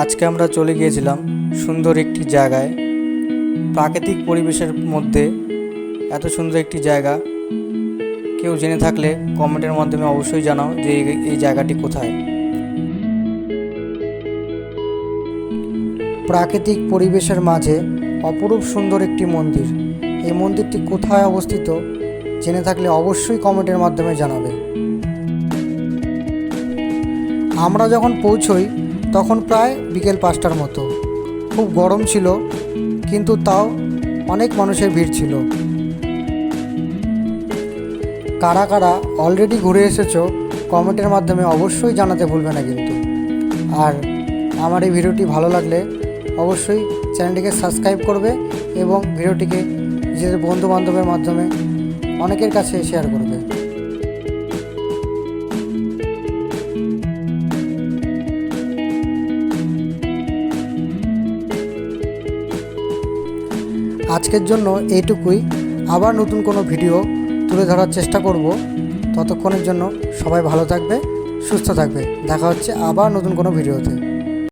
আজকে আমরা চলে গিয়েছিলাম সুন্দর একটি জায়গায়। প্রাকৃতিক পরিবেশের মধ্যে এত সুন্দর একটি জায়গা, কেউ জেনে থাকলে কমেন্টের মাধ্যমে অবশ্যই জানাও যে এই জায়গাটি কোথায়। প্রাকৃতিক পরিবেশের মাঝে অপরূপ সুন্দর একটি মন্দির। এই মন্দিরটি কোথায় অবস্থিত জেনে থাকলে অবশ্যই কমেন্টের মাধ্যমে জানাবে। আমরা যখন পৌঁছই তখন প্রায় বিকেল 5টার মতো। খুব গরম ছিল, কিন্তু তাও অনেক মানুষের ভিড় ছিল। কারা কারা অলরেডি ঘুরে এসেছো কমেন্টের মাধ্যমে অবশ্যই জানাতে ভুলবে না কিন্তু। আর আমার এই ভিডিওটি ভালো লাগলে অবশ্যই চ্যানেলটিকে সাবস্ক্রাইব করবে এবং ভিডিওটিকে নিজেদের বন্ধুবান্ধবের মাধ্যমে অনেকের কাছে শেয়ার করবে। আজকের জন্য এইটুকুই। আবার নতুন কোনো ভিডিও তুলে ধরার চেষ্টা করব। ততক্ষণের জন্য সবাই ভালো থাকবে, সুস্থ থাকবে। দেখা হচ্ছে আবার নতুন কোনো ভিডিওতে।